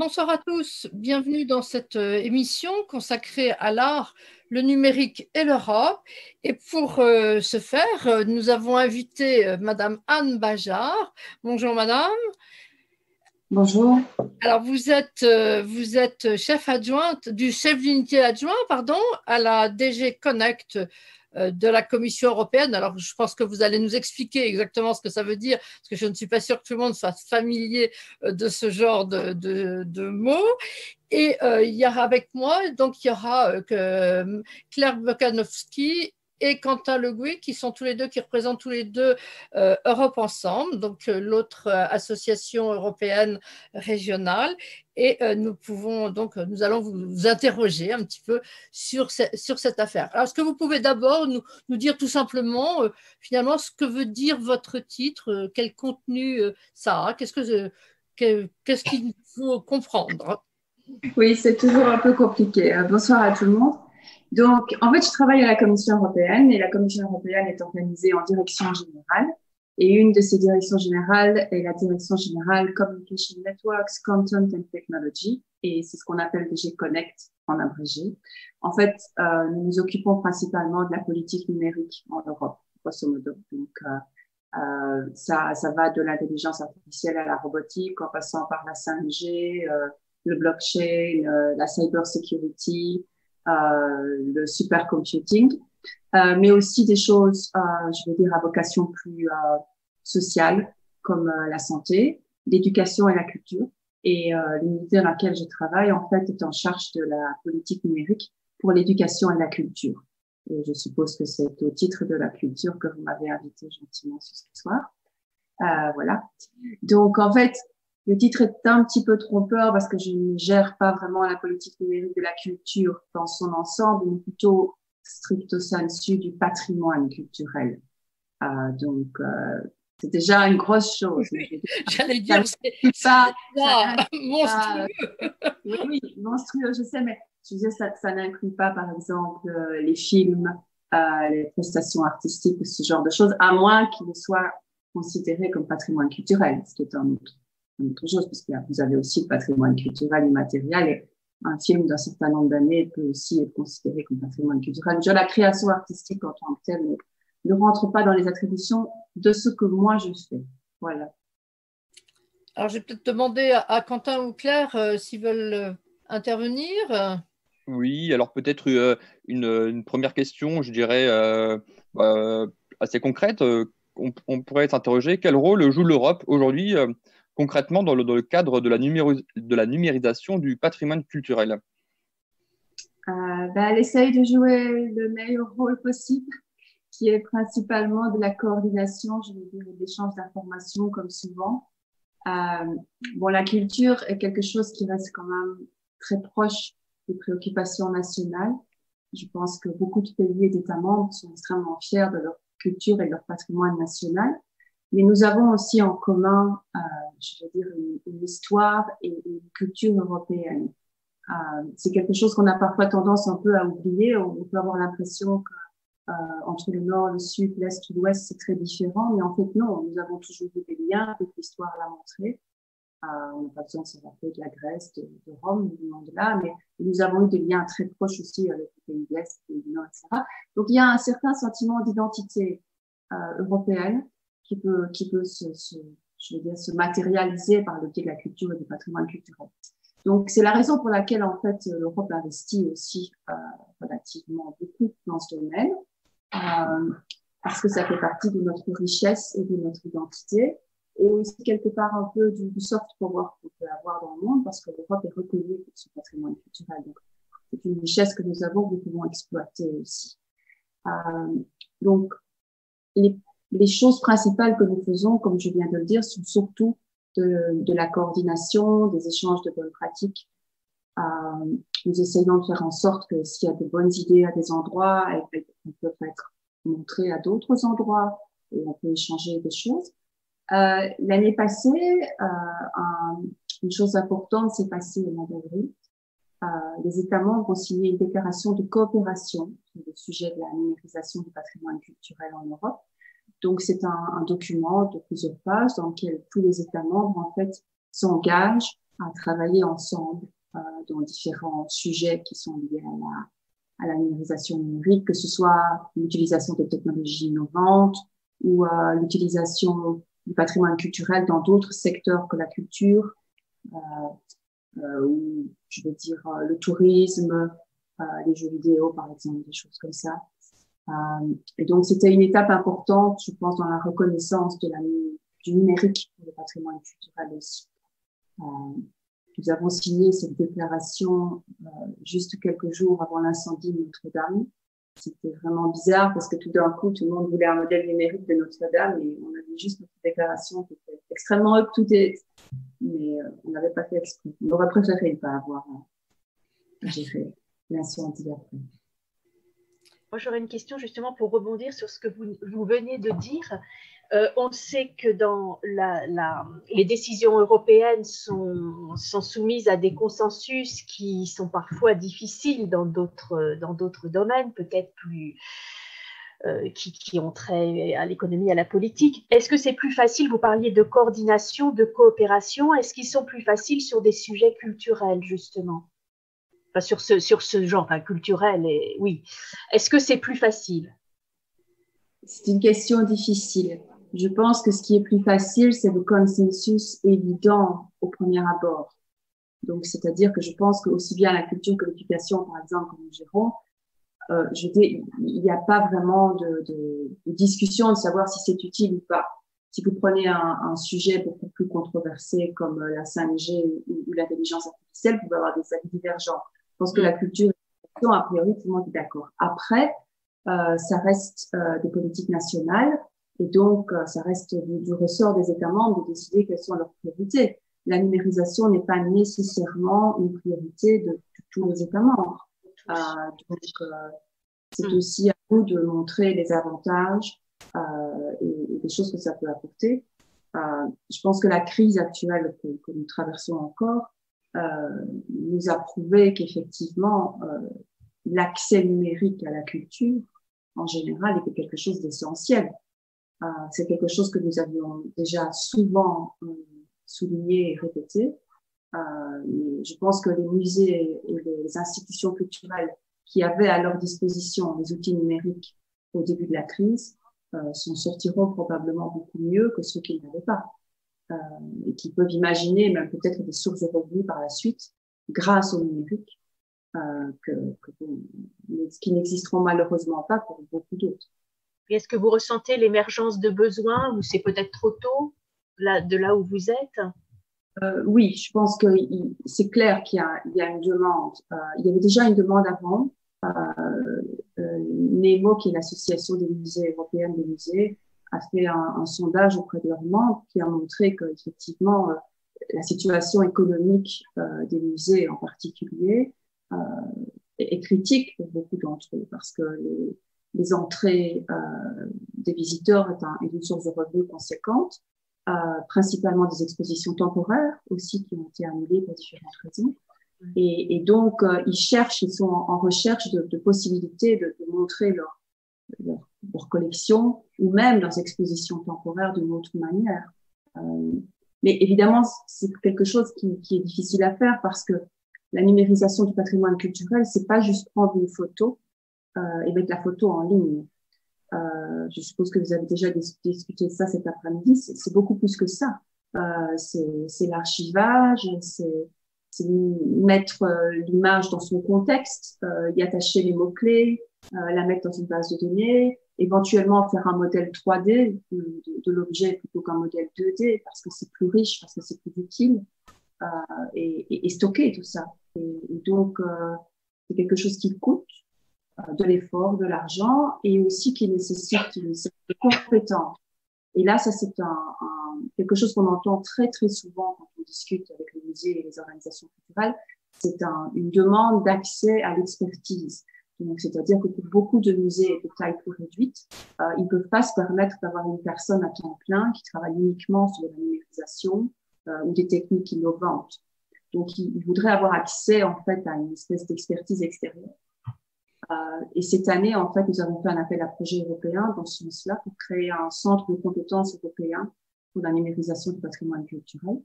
Bonsoir à tous, bienvenue dans cette émission consacrée à l'art, le numérique et l'Europe. Et pour ce faire, nous avons invité Madame Anne Bajard. Bonjour Madame. Bonjour. Alors vous êtes chef d'unité adjoint à la DG Connect de la Commission européenne. Alors, je pense que vous allez nous expliquer exactement ce que ça veut dire, parce que je ne suis pas sûre que tout le monde soit familier de ce genre de mots. Et il y aura avec moi, donc il y aura Claire Bokanowski et Quentin Le Gouy, qui représentent tous les deux Europe Ensemble, donc l'autre association européenne régionale. Et nous allons vous interroger un petit peu sur cette affaire. Alors, est-ce que vous pouvez d'abord nous dire tout simplement, finalement, ce que veut dire votre titre, quel contenu ça a, qu'est-ce qu'il faut comprendre? Oui, c'est toujours un peu compliqué. Bonsoir à tout le monde. Donc, en fait, je travaille à la Commission européenne et la Commission européenne est organisée en direction générale. Et une de ces directions générales est la direction générale Communication Networks, Content and Technology. Et c'est ce qu'on appelle DG Connect en abrégé. En fait, nous nous occupons principalement de la politique numérique en Europe, grosso modo. Donc, ça va de l'intelligence artificielle à la robotique, en passant par la 5G, le blockchain, la cyber security, le supercomputing, mais aussi des choses, je veux dire, à vocation plus sociale, comme la santé, l'éducation et la culture. Et l'unité dans laquelle je travaille, en fait, est en charge de la politique numérique pour l'éducation et la culture. Et je suppose que c'est au titre de la culture que vous m'avez invité gentiment ce soir. Voilà. Donc, en fait, le titre est un petit peu trompeur parce que je ne gère pas vraiment la politique numérique de la culture dans son ensemble, mais plutôt stricto sensu du patrimoine culturel. C'est déjà une grosse chose. J'allais dire, c'est monstrueux. Oui, monstrueux, je sais, mais je veux dire, ça n'inclut pas, par exemple, les films, les prestations artistiques ou ce genre de choses, à moins qu'ils soient considérés comme patrimoine culturel, ce qui est une autre chose, parce que vous avez aussi le patrimoine culturel immatériel et un film d'un certain nombre d'années peut aussi être considéré comme patrimoine culturel. La création artistique en tant que telle ne rentre pas dans les attributions de ce que moi je fais. Voilà. Alors, je vais peut-être demander à Quentin ou Claire s'ils veulent intervenir. Oui, alors peut-être une première question, je dirais, assez concrète. On pourrait s'interroger, quel rôle joue l'Europe aujourd'hui concrètement dans le cadre de la numérisation du patrimoine culturel? Elle essaye de jouer le meilleur rôle possible, qui est principalement de la coordination, je veux dire, de l'échange d'informations comme souvent. La culture est quelque chose qui reste quand même très proche des préoccupations nationales. Je pense que beaucoup de pays et d'États membres sont extrêmement fiers de leur culture et de leur patrimoine national. Mais nous avons aussi en commun, je veux dire, une histoire et une culture européenne. C'est quelque chose qu'on a parfois tendance un peu à oublier. On peut avoir l'impression que entre le nord, le sud, l'est ou l'ouest, c'est très différent. Mais en fait, non, nous avons toujours eu des liens, que l'histoire l'a montré. On n'a pas besoin de se rappeler de la Grèce, de Rome, du monde de là, mais nous avons eu des liens très proches aussi avec les pays de l'Est, les pays du Nord, etc. Donc, il y a un certain sentiment d'identité européenne qui peut se matérialiser par le biais de la culture et du patrimoine culturel. Donc, c'est la raison pour laquelle, en fait, l'Europe investit aussi relativement beaucoup dans ce domaine, parce que ça fait partie de notre richesse et de notre identité, et aussi quelque part un peu du soft power qu'on peut avoir dans le monde, parce que l'Europe est reconnue pour son patrimoine culturel. Donc, c'est une richesse que nous avons, que nous pouvons exploiter aussi. Donc, les choses principales que nous faisons, comme je viens de le dire, sont surtout de la coordination, des échanges de bonnes pratiques. Nous essayons de faire en sorte que s'il y a de bonnes idées à des endroits, elles peuvent être montrées à d'autres endroits et on peut échanger des choses. L'année passée, une chose importante s'est passée au mois d'avril. Les États membres ont signé une déclaration de coopération sur le sujet de la numérisation du patrimoine culturel en Europe. Donc, c'est un document de plusieurs pages dans lequel tous les États membres, en fait, s'engagent à travailler ensemble dans différents sujets qui sont liés à la numérisation numérique, que ce soit l'utilisation de technologies innovantes ou l'utilisation du patrimoine culturel dans d'autres secteurs que la culture, ou je veux dire le tourisme, les jeux vidéo par exemple, des choses comme ça. Et donc c'était une étape importante, je pense, dans la reconnaissance du numérique pour le patrimoine culturel aussi. Nous avons signé cette déclaration juste quelques jours avant l'incendie de Notre-Dame. C'était vraiment bizarre parce que tout d'un coup, tout le monde voulait un modèle numérique de Notre-Dame et on avait juste notre déclaration qui était extrêmement up-to-date, mais on n'avait pas fait exprès. On aurait préféré ne pas avoir géré l'incendie après. Moi, j'aurais une question justement pour rebondir sur ce que vous venez de dire. On sait que dans les décisions européennes sont soumises à des consensus qui sont parfois difficiles dans d'autres domaines, peut-être plus qui ont trait à l'économie, à la politique. Est-ce que c'est plus facile, vous parliez de coordination, de coopération, est-ce qu'ils sont plus faciles sur des sujets culturels justement? Enfin, sur ce genre culturel, oui. Est-ce que c'est plus facile? C'est une question difficile. Je pense que ce qui est plus facile, c'est le consensus évident au premier abord. Donc, c'est-à-dire que je pense que aussi bien la culture que l'éducation, par exemple, comme nous gérons, il n'y a pas vraiment de discussion de savoir si c'est utile ou pas. Si vous prenez un sujet beaucoup plus controversé comme la 5G ou l'intelligence artificielle, vous pouvez avoir des avis divergents. Je pense que la culture, a priori, tout le monde est d'accord. Après, ça reste des politiques nationales et donc ça reste du ressort des États membres de décider quelles sont leurs priorités. La numérisation n'est pas nécessairement une priorité de tous les États membres. C'est aussi à nous de montrer les avantages et des choses que ça peut apporter. Je pense que la crise actuelle que nous traversons encore nous a prouvé qu'effectivement l'accès numérique à la culture en général était quelque chose d'essentiel. C'est quelque chose que nous avions déjà souvent souligné et répété. Mais je pense que les musées et les institutions culturelles qui avaient à leur disposition les outils numériques au début de la crise s'en sortiront probablement beaucoup mieux que ceux qui n'avaient pas. Et qui peuvent imaginer même peut-être des sources de revenus par la suite grâce au numérique qui n'existeront malheureusement pas pour beaucoup d'autres. Est-ce que vous ressentez l'émergence de besoins ou c'est peut-être trop tôt de là où vous êtes? Oui, je pense que c'est clair qu'il y a une demande. Il y avait déjà une demande avant. NEMO, qui est l'association des musées européens des musées, a fait un sondage auprès de leurs membres qui a montré qu'effectivement, la situation économique des musées en particulier est critique pour beaucoup d'entre eux parce que les entrées des visiteurs est une source de revenus conséquente, principalement des expositions temporaires aussi qui ont été annulées pour différentes raisons. Et donc, ils sont en recherche de possibilités de montrer leur collection ou même leurs expositions temporaires d'une autre manière. Mais évidemment, c'est quelque chose qui est difficile à faire parce que la numérisation du patrimoine culturel, c'est pas juste prendre une photo et mettre la photo en ligne. Je suppose que vous avez déjà discuté de ça cet après-midi. C'est beaucoup plus que ça. C'est l'archivage, c'est mettre l'image dans son contexte, y attacher les mots-clés, la mettre dans une base de données, éventuellement faire un modèle 3D de l'objet plutôt qu'un modèle 2D parce que c'est plus riche, parce que c'est plus utile, et stocker tout ça. Et donc, c'est quelque chose qui coûte de l'effort, de l'argent et aussi qui nécessite une certaine compétence. Et là, ça, c'est quelque chose qu'on entend très, très souvent quand on discute avec les musées et les organisations culturelles. C'est une demande d'accès à l'expertise. Donc, c'est-à-dire que pour beaucoup de musées de taille plus réduite, ils ne peuvent pas se permettre d'avoir une personne à temps plein qui travaille uniquement sur la numérisation ou des techniques innovantes. Donc, ils voudraient avoir accès, en fait, à une espèce d'expertise extérieure. Et cette année, en fait, nous avons fait un appel à projet européen dans ce sens-là pour créer un centre de compétences européen pour la numérisation du patrimoine culturel.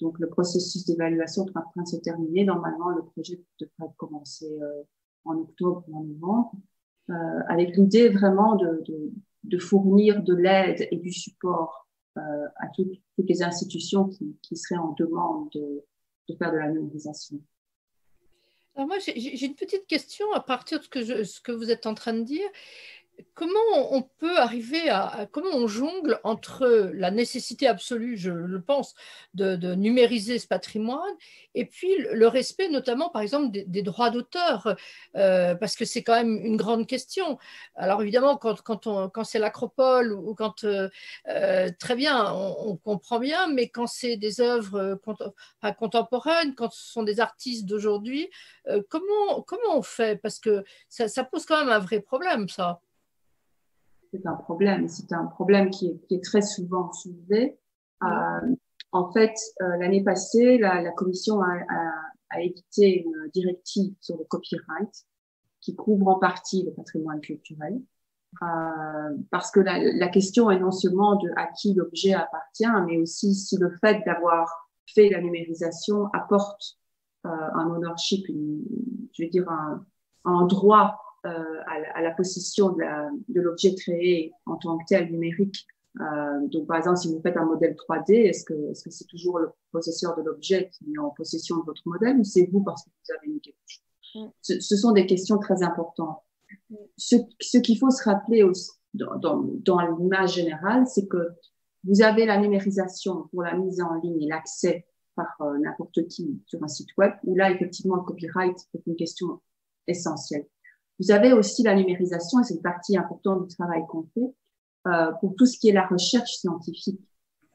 Donc, le processus d'évaluation est en train de se terminer. Normalement, le projet devrait commencer en octobre ou en novembre, avec l'idée vraiment de fournir de l'aide et du support à toutes les institutions qui seraient en demande de faire de la numérisation. Alors moi, j'ai une petite question à partir de ce que vous êtes en train de dire. Comment on peut arriver comment on jongle entre la nécessité absolue, je le pense, de numériser ce patrimoine et puis le respect notamment, par exemple, des droits d'auteur, parce que c'est quand même une grande question. Alors évidemment, quand c'est l'Acropole ou quand, très bien, on comprend bien, mais quand c'est des œuvres contemporaines, quand ce sont des artistes d'aujourd'hui, comment on fait? Parce que ça pose quand même un vrai problème, ça. C'est un problème qui est très souvent soulevé. En fait, l'année passée, la Commission a édité une directive sur le copyright qui couvre en partie le patrimoine culturel. Parce que la question est non seulement de à qui l'objet appartient, mais aussi si le fait d'avoir fait la numérisation apporte un ownership, je veux dire un droit à la possession de l'objet créé en tant que tel numérique. Donc, par exemple, si vous faites un modèle 3D, est-ce que c'est toujours le possesseur de l'objet qui est en possession de votre modèle ou c'est vous parce que vous avez mis quelque chose? Ce sont des questions très importantes. Ce qu'il faut se rappeler aussi, dans l'image générale, c'est que vous avez la numérisation pour la mise en ligne et l'accès par n'importe qui sur un site web, où là, effectivement, le copyright est une question essentielle. Vous avez aussi la numérisation, et c'est une partie importante du travail qu'on fait, pour tout ce qui est la recherche scientifique.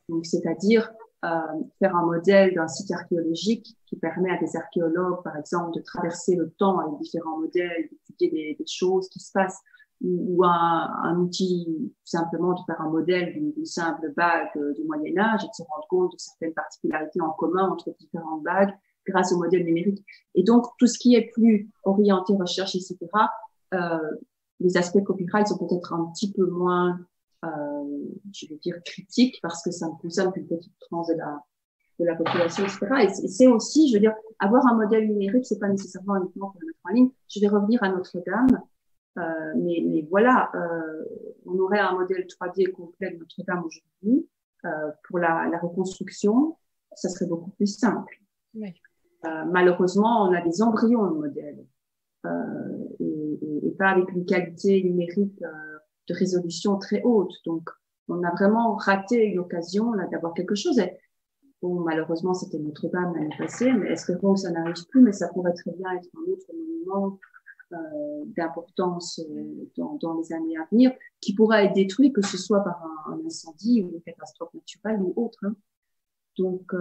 Donc, c'est-à-dire faire un modèle d'un site archéologique qui permet à des archéologues, par exemple, de traverser le temps avec différents modèles, d'étudier des choses qui se passent, ou un outil tout simplement de faire un modèle d'une simple bague du Moyen-Âge et de se rendre compte de certaines particularités en commun entre différentes bagues grâce au modèle numérique. Et donc, tout ce qui est plus orienté recherche, etc., les aspects copyright sont peut-être un petit peu moins, je veux dire, critiques parce que ça ne concerne qu'une petite tranche de la population, etc. Et c'est aussi, je veux dire, avoir un modèle numérique, c'est pas nécessairement uniquement pour le mettre en ligne. Je vais revenir à Notre-Dame. Mais voilà, on aurait un modèle 3D complet de Notre-Dame aujourd'hui. Pour la reconstruction, ça serait beaucoup plus simple. Oui. Malheureusement, on a des embryons de modèles et pas avec une qualité numérique de résolution très haute. Donc, on a vraiment raté l'occasion d'avoir quelque chose. Et, bon, malheureusement, c'était Notre-Dame l'année passée, mais espérons que ça n'arrive plus, mais ça pourrait très bien être un autre monument d'importance dans les années à venir, qui pourra être détruit, que ce soit par un incendie ou une catastrophe naturelle ou autre. Hein. Donc,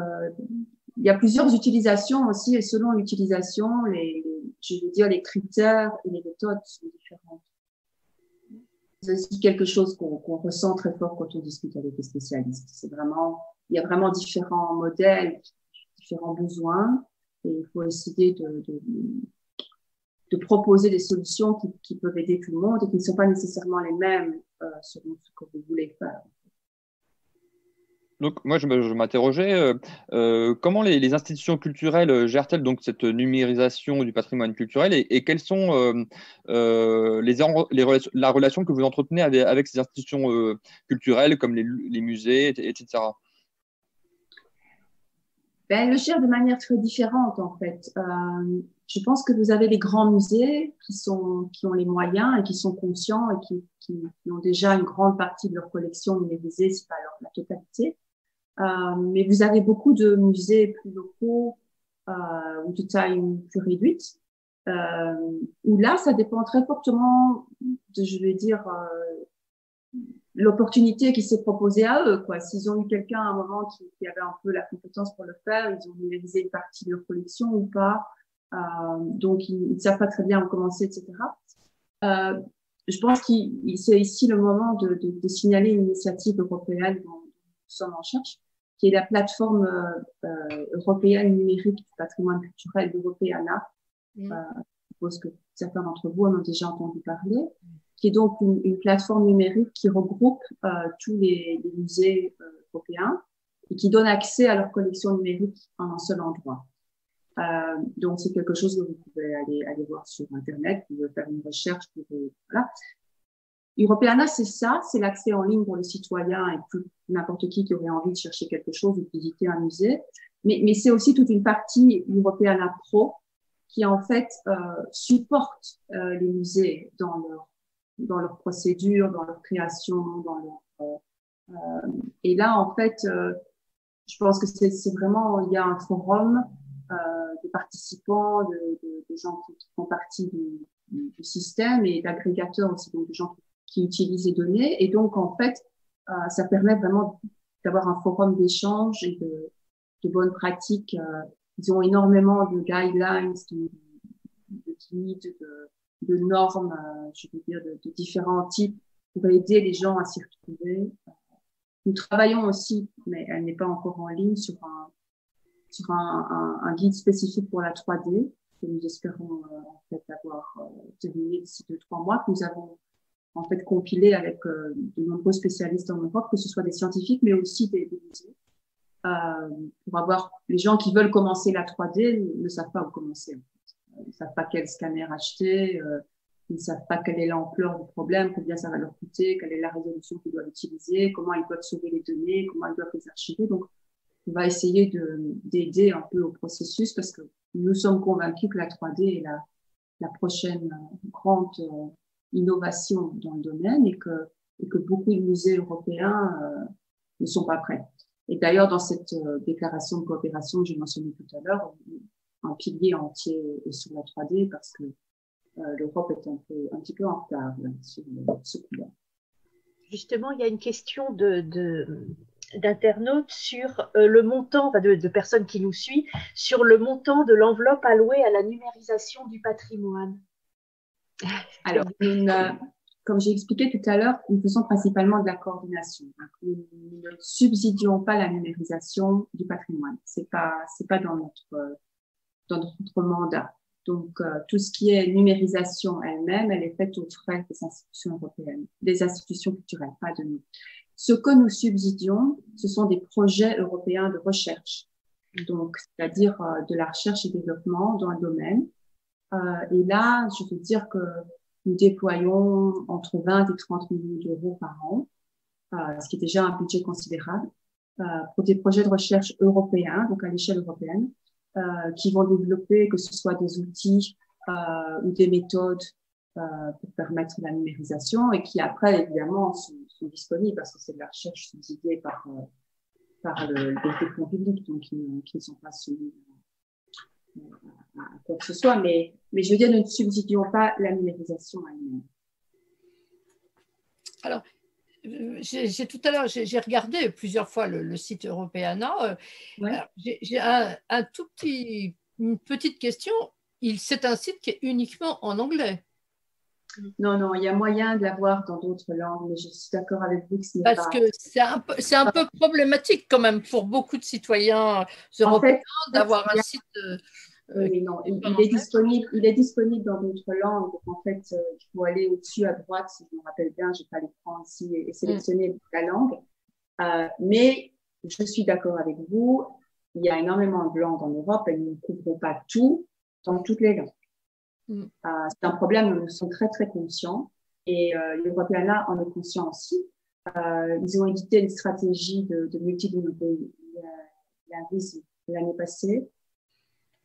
il y a plusieurs utilisations aussi, et selon l'utilisation, je veux dire, les critères et les méthodes sont différentes. C'est aussi quelque chose qu'on ressent très fort quand on discute avec les spécialistes. Il y a vraiment différents modèles, différents besoins, et il faut essayer de proposer des solutions qui peuvent aider tout le monde et qui ne sont pas nécessairement les mêmes selon ce que vous voulez faire. Donc, moi, je m'interrogeais, comment les institutions culturelles gèrent-elles donc cette numérisation du patrimoine culturel et quelles sont la relation que vous entretenez avec ces institutions culturelles comme les musées, etc. Ben, le gère de manière très différente, en fait. Je pense que vous avez des grands musées qui ont les moyens et qui sont conscients et qui ont déjà une grande partie de leur collection numérisée, c'est pas la totalité. Mais vous avez beaucoup de musées plus locaux ou de taille plus réduite, où là, ça dépend très fortement de, je vais dire, l'opportunité qui s'est proposée à eux, quoi. S'ils ont eu quelqu'un à un moment qui avait un peu la compétence pour le faire, ils ont numérisé une partie de leur collection ou pas. Donc, ils ne savent pas très bien où commencer, etc. Je pense que c'est ici le moment de signaler une initiative européenne dont nous sommes en charge, qui est la plateforme européenne numérique du patrimoine culturel d'Europeana. Je suppose que certains d'entre vous en ont déjà entendu parler, qui est donc une plateforme numérique qui regroupe tous les musées européens et qui donnent accès à leur collection numérique en un seul endroit. Donc, c'est quelque chose que vous pouvez aller voir sur Internet, vous pouvez faire une recherche. Voilà. Europeana, c'est ça, c'est l'accès en ligne pour le citoyen et pour n'importe qui aurait envie de chercher quelque chose ou de visiter un musée. Mais c'est aussi toute une partie Europeana Pro qui, en fait, supporte les musées dans leur procédure, dans leur création, et là, en fait, je pense que c'est vraiment, il y a un forum de participants, de gens qui font partie du système et d'agrégateurs aussi, donc de gens qui utilisent les données. Et donc, en fait, ça permet vraiment d'avoir un forum d'échange et de bonnes pratiques. Ils ont énormément de guidelines, de guides, de normes, je veux dire, de différents types pour aider les gens à s'y retrouver. Nous travaillons aussi, mais elle n'est pas encore en ligne, sur un guide spécifique pour la 3D que nous espérons en fait avoir terminé d'ici 2-3 mois, que nous avons en fait compilé avec de nombreux spécialistes en Europe, que ce soit des scientifiques, mais aussi des musées, pour avoir les gens qui veulent commencer la 3D ne savent pas où commencer. En fait. Ils ne savent pas quel scanner acheter, ils ne savent pas quelle est l'ampleur du problème, combien ça va leur coûter, quelle est la résolution qu'ils doivent utiliser, comment ils doivent sauver les données, comment ils doivent les archiver. Donc, on va essayer d'aider un peu au processus parce que nous sommes convaincus que la 3D est la prochaine grande innovation dans le domaine et que beaucoup de musées européens ne sont pas prêts. Et d'ailleurs, dans cette déclaration de coopération que j'ai mentionnée tout à l'heure, un pilier entier est sur la 3D parce que l'Europe est un petit peu en retard là, sur ce point. Justement, il y a une question d'internautes sur le montant, enfin de personnes qui nous suivent, sur le montant de l'enveloppe allouée à la numérisation du patrimoine. Alors, comme j'ai expliqué tout à l'heure, nous faisons principalement de la coordination. Nous ne subsidions pas la numérisation du patrimoine. C'est pas dans notre mandat. Donc, tout ce qui est numérisation elle-même, elle est faite aux frais des institutions européennes, des institutions culturelles, pas de nous. Ce que nous subsidions, ce sont des projets européens de recherche. Donc, c'est-à-dire de la recherche et développement dans un domaine. Et là, je veux dire que nous déployons entre 20 et 30 millions d'euros par an, ce qui est déjà un budget considérable, pour des projets de recherche européens, donc à l'échelle européenne, qui vont développer, que ce soit des outils ou des méthodes pour permettre la numérisation et qui après, évidemment, sont disponibles parce que c'est de la recherche subsidiée par des fonds publics, donc qui ne sont pas soumis à quoi que ce soit. Mais je veux dire, nous ne subsidions pas la numérisation elle-même. Alors, tout à l'heure, j'ai regardé plusieurs fois le site Europeana. Ouais. J'ai une petite question. C'est un site qui est uniquement en anglais. Non, il y a moyen de l'avoir dans d'autres langues, mais je suis d'accord avec vous que ce n'est pas… Parce que c'est un peu problématique quand même pour beaucoup de citoyens européens en fait, d'avoir un site… Oui, non, il est disponible dans d'autres langues. Donc, en fait, il faut aller au-dessus à droite, si je me rappelle bien, je n'ai pas l'écran ici, et sélectionner la langue. Mais je suis d'accord avec vous, il y a énormément de langues en Europe et nous ne couvrons pas tout dans toutes les langues. C'est un problème, nous sommes très, très conscients. Et l'Europeana en est conscient aussi. Ils ont édité une stratégie de multilingualisme l'année passée.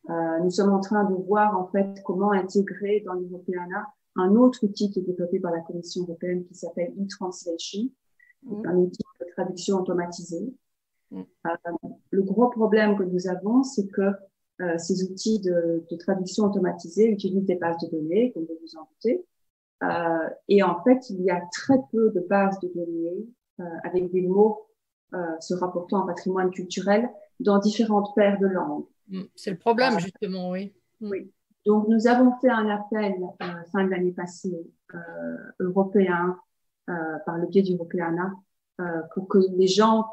Nous sommes en train de voir en fait comment intégrer dans l'Europeana un autre outil qui est développé par la Commission européenne qui s'appelle e-translation, un outil de traduction automatisée. Le gros problème que nous avons, c'est que ces outils de traduction automatisée utilisent des bases de données, comme vous vous en doutez, et en fait, il y a très peu de bases de données avec des mots se rapportant au patrimoine culturel dans différentes paires de langues. C'est le problème, justement, oui. Oui. Donc, nous avons fait un appel fin de l'année passée européen par le biais d'Europeana pour que les gens,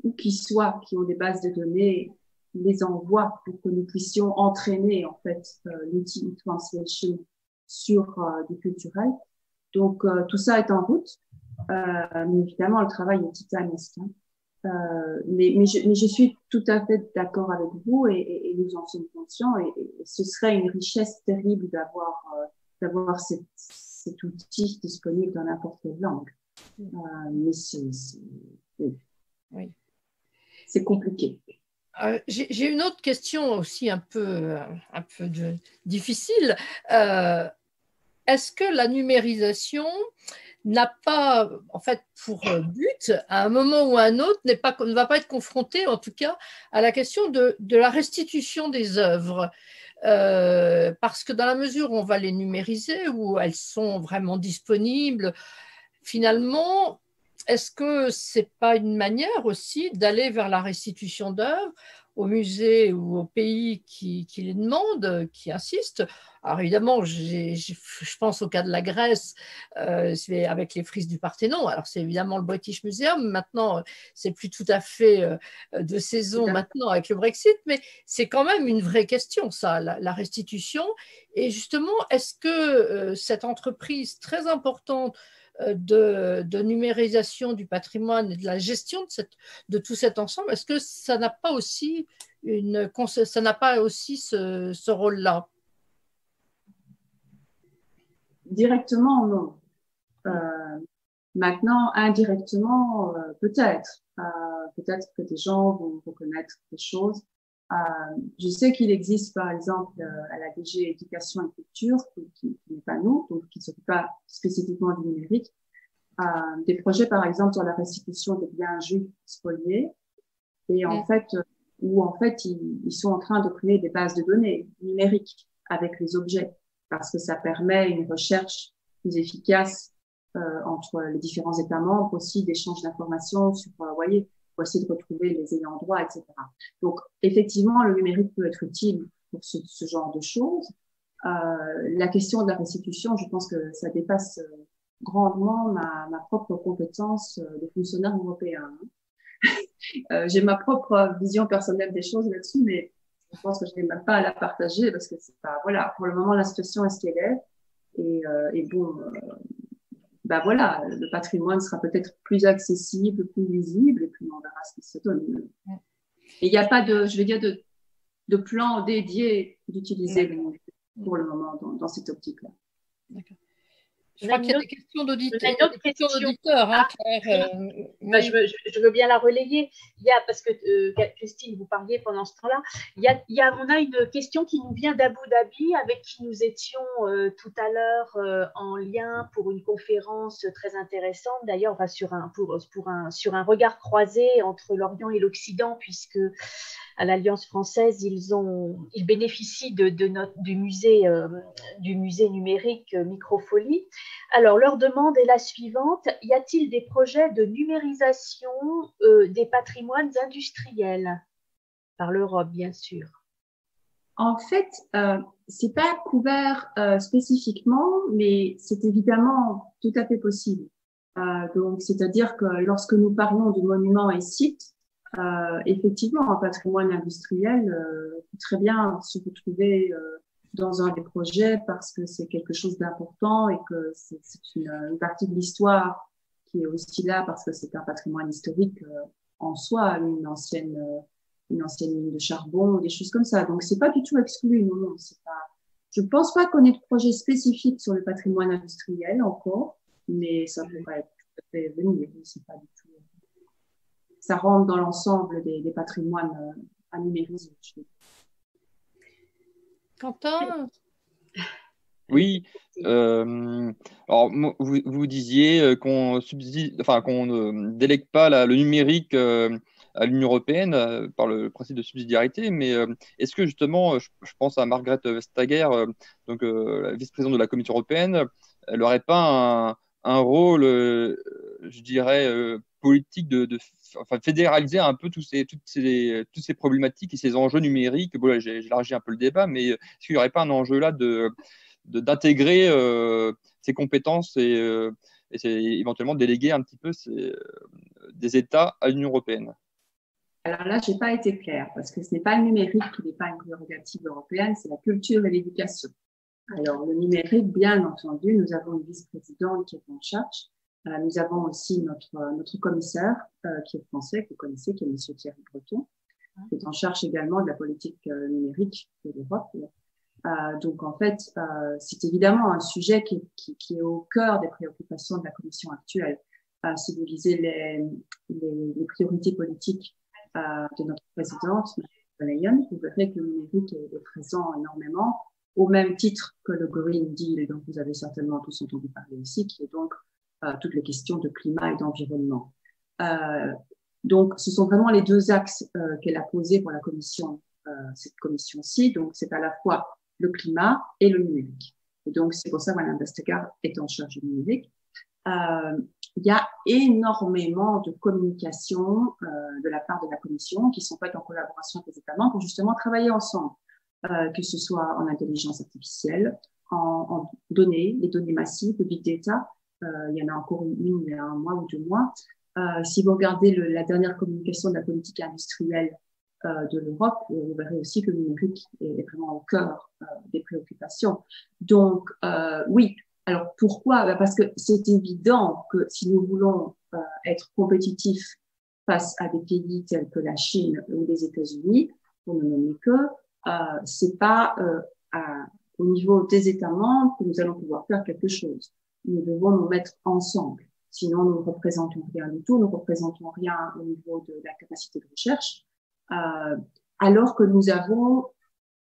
où qu'ils soient, qui ont des bases de données, les envoient pour que nous puissions entraîner en fait l'outil e-translation sur du culturel. Donc, tout ça est en route. Mais évidemment, le travail est titanesque. Mais je suis tout à fait d'accord avec vous et nous en sommes conscients et ce serait une richesse terrible d'avoir cet outil disponible dans n'importe quelle langue. Mais Oui. C'est compliqué. J'ai une autre question aussi un peu difficile. Est-ce que la numérisation n'a pas, en fait, pour but, à un moment ou à un autre, ne va pas être confrontée, en tout cas, à la question de la restitution des œuvres parce que dans la mesure où on va les numériser, où elles sont vraiment disponibles, finalement, est-ce que ce n'est pas une manière aussi d'aller vers la restitution d'œuvres aux musées ou aux pays qui les demandent, qui insistent? Alors évidemment, je pense au cas de la Grèce, avec les frises du Parthénon. Alors c'est évidemment le British Museum. Maintenant, c'est plus tout à fait de saison maintenant avec le Brexit, mais c'est quand même une vraie question, ça, la restitution. Et justement, est-ce que cette entreprise très importante de numérisation du patrimoine et de la gestion de tout cet ensemble, est-ce que ça n'a pas aussi ce rôle-là? Directement, non. Maintenant, indirectement, peut-être. Peut-être que des gens vont reconnaître des choses. Je sais qu'il existe, par exemple, à la DG Éducation et Culture, qui n'est pas nous, donc qui ne s'occupe pas spécifiquement du numérique, des projets, par exemple, sur la restitution des biens juifs spoliés, et en fait, ils sont en train de créer des bases de données numériques avec les objets, parce que ça permet une recherche plus efficace entre les différents États membres, aussi d'échanges d'informations sur, voyez, pour essayer de retrouver les ayants droit, etc. Donc, effectivement, le numérique peut être utile pour ce genre de choses. La question de la restitution, je pense que ça dépasse grandement ma propre compétence de fonctionnaire européen. J'ai ma propre vision personnelle des choses là-dessus, mais je pense que je n'ai même pas à la partager parce que c'est pas, voilà, pour le moment, la situation est ce qu'elle est. Et bon, bah voilà, le patrimoine sera peut-être plus accessible, plus visible, et puis on verra ce qui se donne. Et il n'y a pas de, je vais dire, de plan dédié d'utiliser le numérique pour le moment dans cette optique-là. D'accord. Je crois qu'il y a des questions d'auditeurs. Hein, Claire, oui. Je veux bien la relayer. Parce que Christine, vous parliez pendant ce temps-là, on a une question qui nous vient d'Abu Dhabi, avec qui nous étions tout à l'heure en lien pour une conférence très intéressante. D'ailleurs, on va sur un regard croisé entre l'Orient et l'Occident, puisque à l'Alliance française, ils bénéficient du musée numérique Microfolie. Alors, leur demande est la suivante. Y a-t-il des projets de numérisation des patrimoines industriels par l'Europe, bien sûr? En fait, c'est pas couvert spécifiquement, mais c'est évidemment tout à fait possible. Donc, c'est-à-dire que lorsque nous parlons de monuments et sites, effectivement, un patrimoine industriel peut très bien se retrouver dans un des projets parce que c'est quelque chose d'important et que c'est une partie de l'histoire qui est aussi là parce que c'est un patrimoine historique en soi, une ancienne mine de charbon, des choses comme ça. Donc, c'est pas du tout exclu, non, c'est pas. Je pense pas qu'on ait de projet spécifique sur le patrimoine industriel encore, mais ça pourrait tout à fait venir. C'est pas du tout. Ça rentre dans l'ensemble des patrimoines à numériser. Quentin? Oui. Alors, vous disiez qu'on ne délègue pas le numérique à l'Union européenne par le principe de subsidiarité, mais est-ce que justement, je pense à Margrethe Vestager, donc la vice-présidente de la Commission européenne, elle n'aurait pas un rôle, je dirais, politique de fédéraliser un peu toutes ces problématiques et ces enjeux numériques? Bon, là, j'ai élargi un peu le débat, mais est-ce qu'il n'y aurait pas un enjeu là d'intégrer ces compétences et éventuellement déléguer un petit peu des États à l'Union européenne? Alors là, je n'ai pas été claire parce que ce n'est pas le numérique qui n'est pas une prérogative européenne, c'est la culture et l'éducation. Alors, le numérique, bien entendu, nous avons une vice-présidente qui est en charge, Nous avons aussi notre commissaire qui est français, que vous connaissez, qui est M. Thierry Breton, qui est en charge également de la politique numérique de l'Europe. Donc, en fait, c'est évidemment un sujet qui est au cœur des préoccupations de la Commission actuelle. Si vous lisez les priorités politiques de notre présidente, Mme Leyen, vous verrez que le numérique est présent énormément, au même titre que le Green Deal, dont vous avez certainement tous entendu parler aussi, qui est donc toutes les questions de climat et d'environnement. Donc, ce sont vraiment les deux axes qu'elle a posés pour la Commission, cette commission-ci. Donc, c'est à la fois le climat et le numérique. Et donc, c'est pour ça que Mme Vestager est en charge du numérique. Il y a énormément de communication de la part de la Commission qui sont faites en collaboration avec les États membres pour justement travailler ensemble, que ce soit en intelligence artificielle, en données, les données massives, le big data. Il y en a encore une il y a 1 mois ou 2 mois. Si vous regardez la dernière communication de la politique industrielle de l'Europe, vous verrez aussi que le numérique est vraiment au cœur des préoccupations. Donc, oui. Alors, pourquoi? Parce que c'est évident que si nous voulons être compétitifs face à des pays tels que la Chine ou les États-Unis, pour ne nommer que, c'est pas au niveau des États membres que nous allons pouvoir faire quelque chose. Nous devons nous mettre ensemble. Sinon, nous ne représentons rien du tout, nous ne représentons rien au niveau de la capacité de recherche, alors que nous avons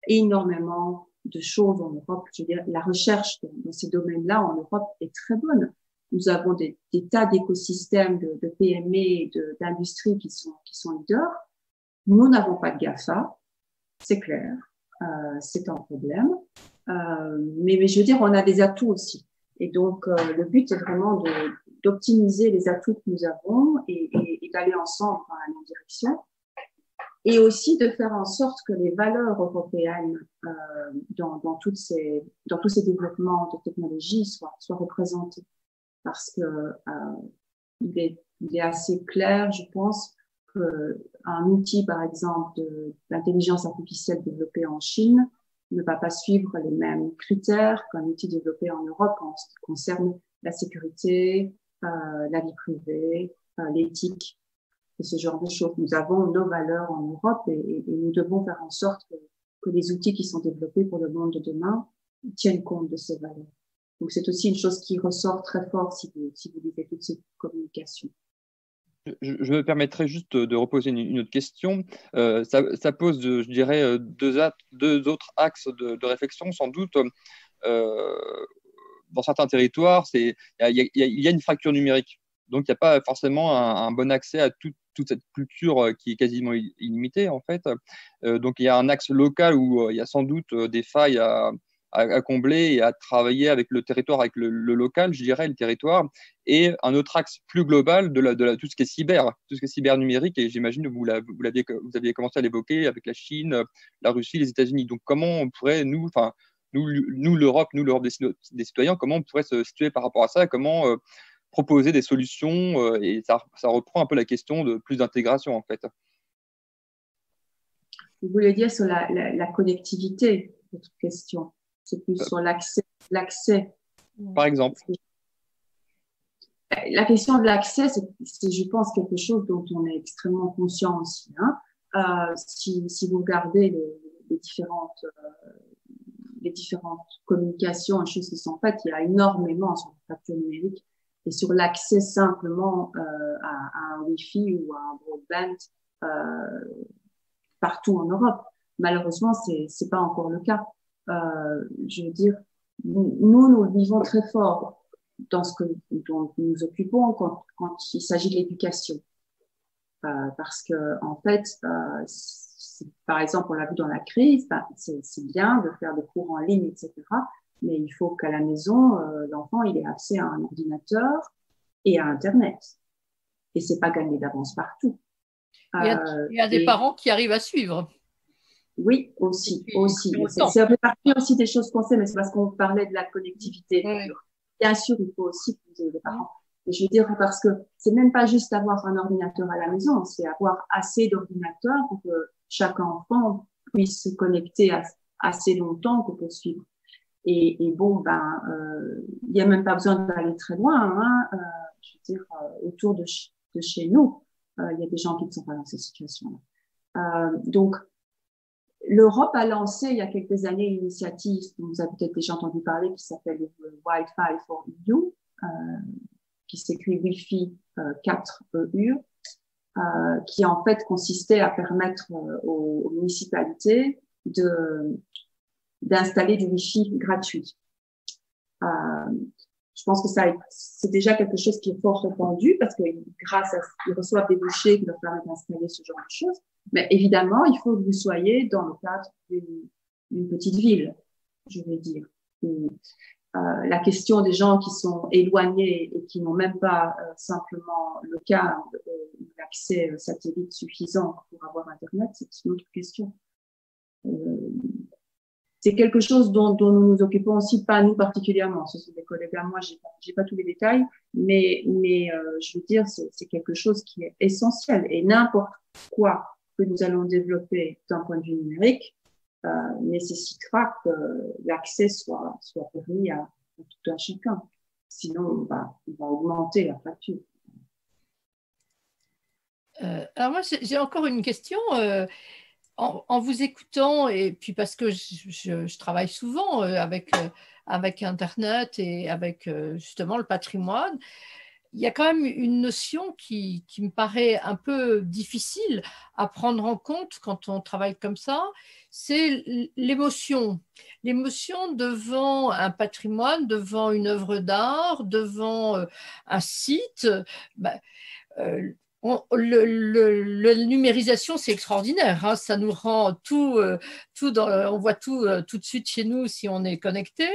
énormément de choses en Europe. Je veux dire, la recherche dans ces domaines-là en Europe est très bonne. Nous avons des tas d'écosystèmes de PME et d'industries qui sont leaders. Nous n'avons pas de GAFA, c'est clair, c'est un problème. Mais je veux dire, on a des atouts aussi. Et donc, le but est vraiment d'optimiser les atouts que nous avons et d'aller ensemble dans la même direction. Et aussi de faire en sorte que les valeurs européennes dans tous ces développements de technologie soient représentées. Parce que il est assez clair, je pense, qu'un outil, par exemple, d'intelligence artificielle développé en Chine ne va pas suivre les mêmes critères qu'un outil développé en Europe en ce qui concerne la sécurité, la vie privée, l'éthique. Et ce genre de choses. Nous avons nos valeurs en Europe et nous devons faire en sorte que les outils qui sont développés pour le monde de demain tiennent compte de ces valeurs. Donc, c'est aussi une chose qui ressort très fort si vous lisez toutes ces communications. Je me permettrai juste de reposer une autre question. Ça pose, je dirais, deux autres axes de réflexion, sans doute. Dans certains territoires, il y a une fracture numérique. Donc, il n'y a pas forcément un bon accès à toute cette culture qui est quasiment illimitée, en fait. Donc, il y a un axe local où il y a sans doute des failles à combler et à travailler avec le territoire, avec le local, je dirais, le territoire, et un autre axe plus global de tout ce qui est cyber numérique, et j'imagine que vous aviez commencé à l'évoquer avec la Chine, la Russie, les États-Unis. Donc, comment on pourrait, nous l'Europe des citoyens, comment on pourrait se situer par rapport à ça, comment proposer des solutions, et ça reprend un peu la question de plus d'intégration, en fait. Vous voulez dire sur la connectivité, votre question? C'est plus sur l'accès. Par exemple. La question de l'accès, c'est, je pense, quelque chose dont on est extrêmement conscient aussi. Hein. Si vous regardez les différentes communications et choses qui sont faites, il y a énormément sur la fracture numérique et sur l'accès simplement à un Wi-Fi ou à un broadband partout en Europe. Malheureusement, c'est pas encore le cas. Je veux dire, nous le vivons très fort dans ce dont nous nous occupons quand il s'agit de l'éducation. Parce que, en fait, par exemple, on l'a vu dans la crise, c'est bien de faire des cours en ligne, etc. Mais il faut qu'à la maison, l'enfant, il ait accès à un ordinateur et à Internet. Et c'est pas gagné d'avance partout. Il y a des parents qui arrivent à suivre. Oui, aussi. C'est un peu partie aussi des choses qu'on sait, mais c'est parce qu'on parlait de la connectivité. Oui. Bien sûr, il faut aussi que vous ayez des parents. Et je veux dire, parce que c'est même pas juste avoir un ordinateur à la maison, c'est avoir assez d'ordinateurs pour que chaque enfant puisse se connecter assez longtemps pour suivre. Et bon, il n'y a même pas besoin d'aller très loin. Hein. je veux dire, autour de chez nous, il y a des gens qui ne sont pas dans cette situation-là. Donc, l'Europe a lancé il y a quelques années une initiative dont vous avez peut-être déjà entendu parler qui s'appelle Wi-Fi for EU, qui s'écrit Wi-Fi 4 EU, qui en fait consistait à permettre aux municipalités d'installer du Wi-Fi gratuit. Je pense que c'est déjà quelque chose qui est fort répandu parce que grâce à ils reçoivent des bouchées qui leur permettent d'installer ce genre de choses. Mais évidemment, il faut que vous soyez dans le cadre d'une petite ville, je vais dire. La question des gens qui sont éloignés et qui n'ont même pas simplement le câble ou l'accès satellite suffisant pour avoir Internet, c'est une autre question. C'est quelque chose dont nous nous occupons aussi, pas nous particulièrement. Ce sont des collègues à moi, j'ai pas tous les détails, mais je veux dire, c'est quelque chose qui est essentiel. Et n'importe quoi que nous allons développer d'un point de vue numérique nécessitera que l'accès soit permis à tout un chacun. Sinon, on va augmenter la facture. Alors moi, j'ai encore une question. En vous écoutant, et puis parce que je travaille souvent avec Internet et avec justement le patrimoine, il y a quand même une notion qui me paraît un peu difficile à prendre en compte quand on travaille comme ça, c'est l'émotion. L'émotion devant un patrimoine, devant une œuvre d'art, devant un site. La numérisation, c'est extraordinaire, hein, ça nous rend on voit tout de suite chez nous si on est connecté,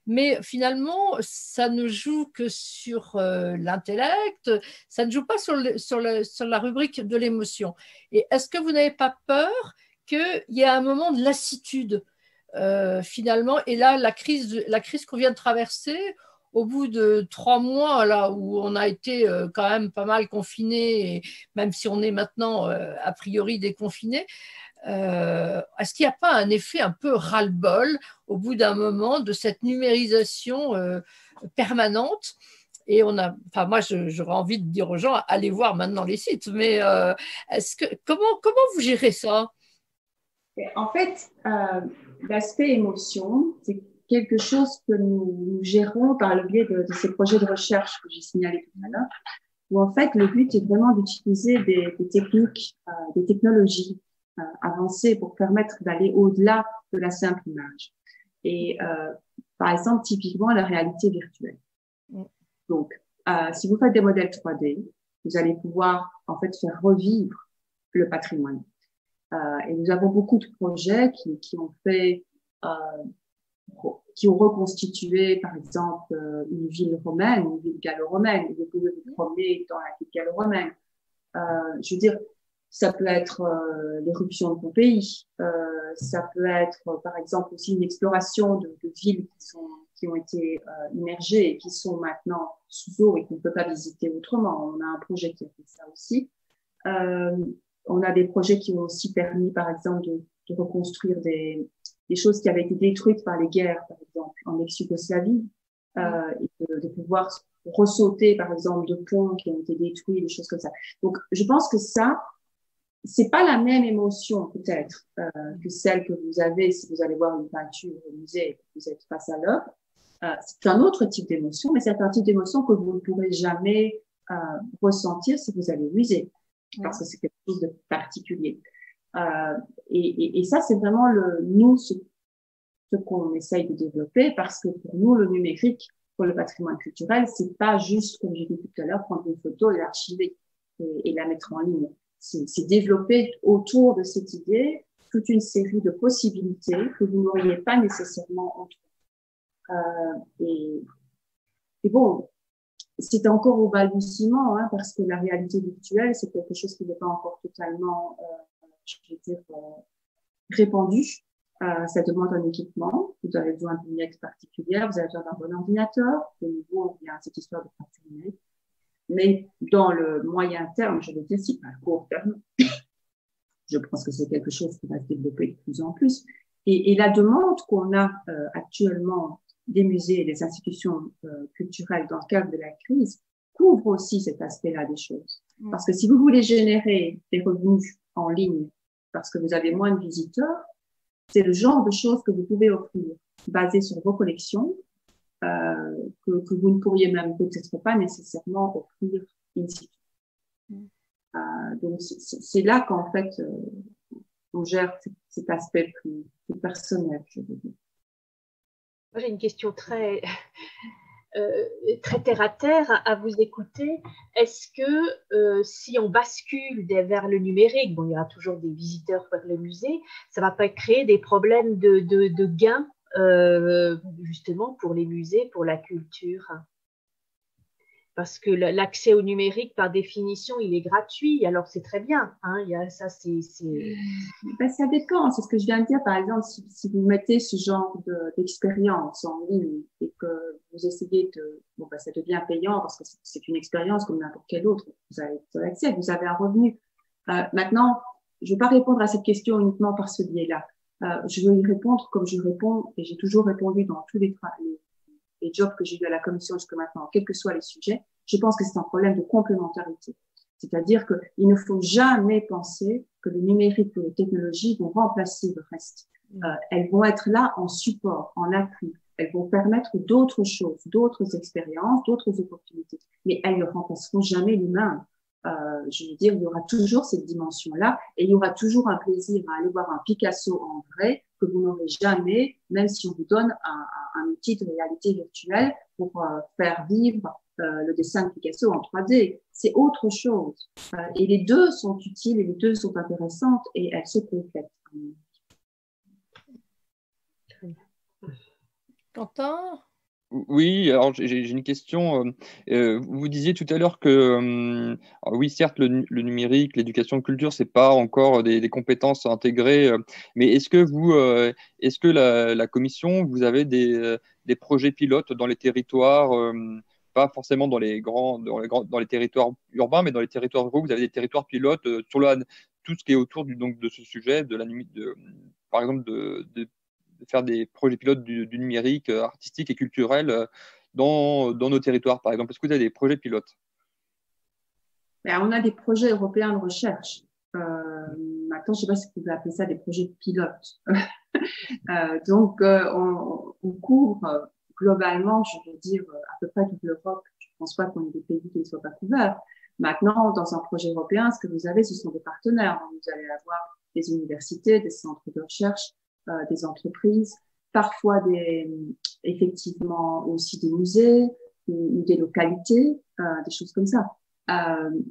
mais finalement, ça ne joue que sur l'intellect, ça ne joue pas sur la rubrique de l'émotion. Et est-ce que vous n'avez pas peur qu'il y ait un moment de lassitude finalement, et là, la crise qu'on vient de traverser, au bout de 3 mois, là où on a été quand même pas mal confinés, même si on est maintenant a priori déconfinés, est-ce qu'il n'y a pas un effet un peu ras-le-bol au bout d'un moment de cette numérisation permanente? Et moi, j'aurais envie de dire aux gens, allez voir maintenant les sites, mais comment vous gérez ça? En fait, l'aspect émotion, c'est quelque chose que nous gérons par le biais de ces projets de recherche que j'ai signalés tout à l'heure, où en fait, le but est vraiment d'utiliser des techniques, des technologies avancées pour permettre d'aller au-delà de la simple image. Et par exemple, typiquement, la réalité virtuelle. Donc, si vous faites des modèles 3D, vous allez pouvoir en fait faire revivre le patrimoine. Et nous avons beaucoup de projets qui ont reconstitué, par exemple, une ville romaine, une ville gallo-romaine. Vous pouvez vous promener dans la ville gallo-romaine. Je veux dire, ça peut être l'éruption de Pompéi. Ça peut être, par exemple, aussi une exploration de villes qui ont été immergées et qui sont maintenant sous eau et qu'on ne peut pas visiter autrement. On a un projet qui a fait ça aussi. On a des projets qui ont aussi permis, par exemple, de reconstruire des choses qui avaient été détruites par les guerres, par exemple, en ex-Yougoslavie, et de pouvoir ressauter, par exemple, de ponts qui ont été détruits, des choses comme ça. Donc, je pense que ça, c'est pas la même émotion, peut-être, que celle que vous avez si vous allez voir une peinture au musée et que vous êtes face à l'œuvre. C'est un autre type d'émotion, mais c'est un type d'émotion que vous ne pourrez jamais ressentir si vous allez au musée, parce que c'est quelque chose de particulier. Et ça, c'est vraiment ce qu'on essaye de développer, parce que pour nous, le numérique, pour le patrimoine culturel, c'est pas juste, comme j'ai dit tout à l'heure, prendre une photo et l'archiver et la mettre en ligne. C'est développer autour de cette idée toute une série de possibilités que vous n'auriez pas nécessairement autrement. Et bon, c'est encore au balbutiement, hein, parce que la réalité virtuelle, c'est quelque chose qui n'est pas encore totalement, je vais dire, répandu. Ça demande un équipement. Vous avez besoin d'une lunettes particulière, vous avez besoin d'un bon ordinateur. De nouveau, il y a cette histoire de fracture numérique. Mais dans le moyen terme, je veux dire, c'est pas court terme. Je pense que c'est quelque chose qui va se développer de plus en plus. Et la demande qu'on a actuellement des musées et des institutions culturelles dans le cadre de la crise couvre aussi cet aspect-là des choses. Parce que si vous voulez générer des revenus en ligne parce que vous avez moins de visiteurs, c'est le genre de choses que vous pouvez offrir, basé sur vos collections, que vous ne pourriez même peut-être pas nécessairement offrir in situ. Donc, c'est là qu'en fait, on gère cet aspect plus personnel, je veux dire. Moi, j'ai une question très terre à terre à vous écouter. Est-ce que si on bascule vers le numérique, bon, il y aura toujours des visiteurs vers le musée, ça ne va pas créer des problèmes de gains justement pour les musées, pour la culture? Parce que l'accès au numérique, par définition, il est gratuit, alors c'est très bien. Hein, ça, Ben, ça dépend, c'est ce que je viens de dire. Par exemple, si vous mettez ce genre d'expérience en ligne et que vous essayez de... Bon, ben, ça devient payant parce que c'est une expérience comme n'importe quelle autre. Vous avez accès, vous avez un revenu. Maintenant, je ne vais pas répondre à cette question uniquement par ce biais-là. Je veux y répondre comme je réponds, et j'ai toujours répondu dans tous les jobs que j'ai eu à la commission jusqu'à maintenant, quels que soient les sujets. Je pense que c'est un problème de complémentarité. C'est-à-dire qu'il ne faut jamais penser que le numérique ou les technologies vont remplacer le reste. Elles vont être là en support, en appui. Elles vont permettre d'autres choses, d'autres expériences, d'autres opportunités. Mais elles ne remplaceront jamais l'humain. Je veux dire, il y aura toujours cette dimension-là et il y aura toujours un plaisir à aller voir un Picasso en vrai que vous n'aurez jamais, même si on vous donne un outil de réalité virtuelle pour faire vivre le dessin de Picasso en 3D. C'est autre chose. Et les deux sont utiles et les deux sont intéressantes et elles se complètent. Quentin ? Oui, alors j'ai une question. Vous disiez tout à l'heure que, oui, certes, le numérique, l'éducation de culture, c'est pas encore des compétences intégrées, mais est-ce que la commission, vous avez des projets pilotes dans les territoires, pas forcément dans les territoires urbains, mais dans les territoires ruraux, vous avez des territoires pilotes sur tout ce qui est autour donc de ce sujet, par exemple de faire des projets pilotes du numérique artistique et culturel dans nos territoires, par exemple? Est-ce que vous avez des projets pilotes? Ben, on a des projets européens de recherche. Maintenant, je ne sais pas si vous pouvez appeler ça des projets pilotes. Donc, on couvre globalement, je veux dire, à peu près toute l'Europe. Je ne pense pas qu'on ait des pays qui ne soient pas couverts. Maintenant, dans un projet européen, ce que vous avez, ce sont des partenaires. Vous allez avoir des universités, des centres de recherche, des entreprises, parfois effectivement aussi des musées ou des localités, des choses comme ça.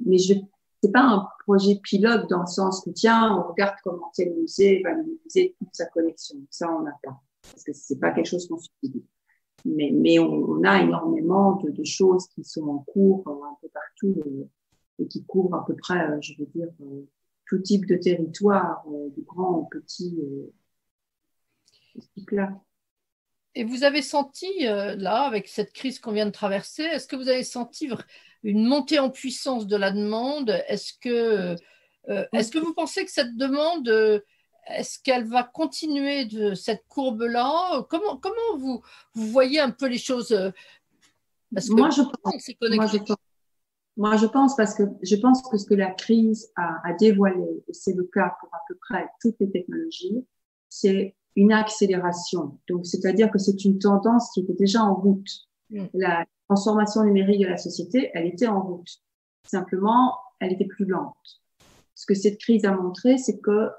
Mais c'est pas un projet pilote dans le sens que tiens, on regarde comment tel musée va utiliser toute sa collection. Ça, on n'a pas, parce que c'est pas quelque chose qu'on subit. Mais on a énormément de choses qui sont en cours un peu partout et qui couvrent à peu près, je veux dire, tout type de territoire, de grands ou petits. Et vous avez senti, là, avec cette crise qu'on vient de traverser, est-ce que vous avez senti une montée en puissance de la demande? Est-ce que vous pensez que cette demande, est-ce qu'elle va continuer de cette courbe-là? Comment vous voyez un peu les choses? Parce que Moi, je pense parce que je pense que ce que la crise a dévoilé, et c'est le cas pour à peu près toutes les technologies, c'est une accélération. Donc, c'est-à-dire que c'est une tendance qui était déjà en route. La transformation numérique de la société, elle était en route. Simplement, elle était plus lente. Ce que cette crise a montré, c'est que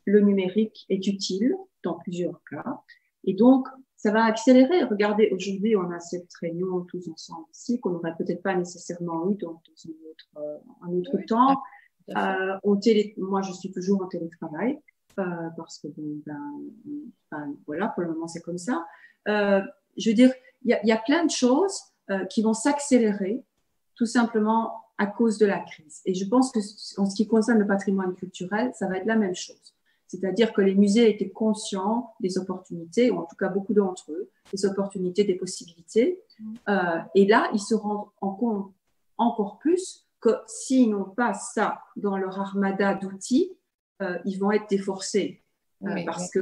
le numérique est utile dans plusieurs cas. Et donc, ça va accélérer. Regardez, aujourd'hui, on a cette réunion tous ensemble ici qu'on n'aurait peut-être pas nécessairement eu dans un autre temps. Moi, je suis toujours en télétravail. Parce que voilà, pour le moment c'est comme ça. Je veux dire, il y a plein de choses qui vont s'accélérer tout simplement à cause de la crise. Et je pense que en ce qui concerne le patrimoine culturel, ça va être la même chose. C'est-à-dire que les musées étaient conscients des opportunités, ou en tout cas beaucoup d'entre eux, des opportunités, des possibilités. Et là, ils se rendent en compte encore plus que s'ils n'ont pas ça dans leur armada d'outils, ils vont être déforcés parce que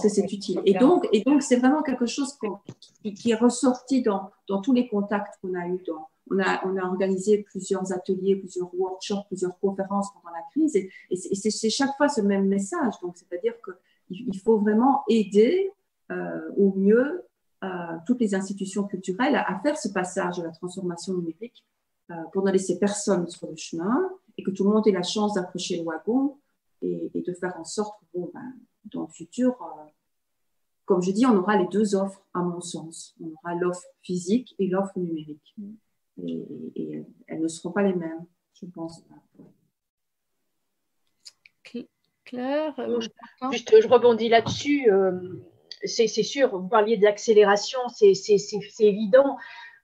c'est utile. Et donc, c'est vraiment quelque chose qui est ressorti dans tous les contacts qu'on a eus on a organisé plusieurs ateliers, plusieurs workshops, plusieurs conférences pendant la crise et c'est chaque fois ce même message. Donc, c'est-à-dire qu'il faut vraiment aider au mieux toutes les institutions culturelles à faire ce passage de la transformation numérique pour ne laisser personne sur le chemin et que tout le monde ait la chance d'accrocher le wagon et de faire en sorte que dans le futur, comme je dis, on aura les deux offres, à mon sens. On aura l'offre physique et l'offre numérique. Et elles ne seront pas les mêmes, je pense. Claire, juste, je rebondis là-dessus. C'est sûr, vous parliez de l'accélération, c'est évident.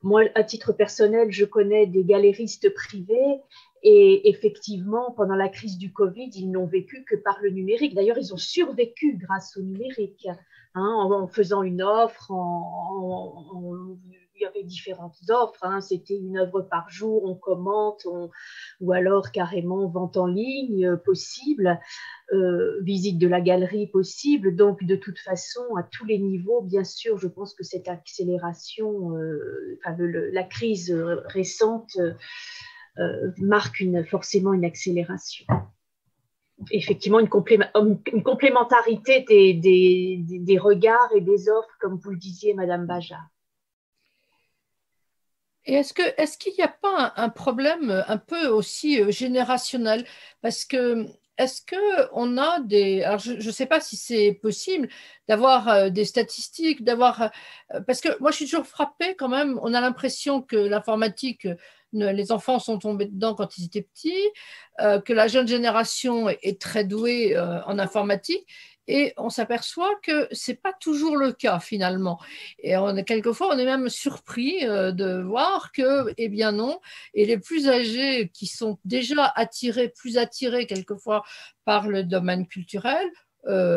Moi, à titre personnel, je connais des galéristes privés et effectivement, pendant la crise du Covid, ils n'ont vécu que par le numérique. D'ailleurs, ils ont survécu grâce au numérique, en faisant une offre, il y avait différentes offres, c'était une œuvre par jour, on commente, ou alors carrément vente en ligne possible, visite de la galerie possible. Donc, de toute façon, à tous les niveaux, bien sûr, je pense que cette accélération, la crise récente marque forcément une accélération. Effectivement, une complémentarité des regards et des offres, comme vous le disiez, Madame Baja. Et est-ce qu'il n'y a pas un problème un peu aussi générationnel? Parce que est-ce qu'on a alors je ne sais pas si c'est possible d'avoir des statistiques, parce que moi je suis toujours frappée quand même, on a l'impression que l'informatique, les enfants sont tombés dedans quand ils étaient petits, que la jeune génération est très douée en informatique. Et on s'aperçoit que ce n'est pas toujours le cas finalement. Et quelquefois, on est même surpris de voir que, eh bien non, et les plus âgés qui sont déjà plus attirés quelquefois par le domaine culturel,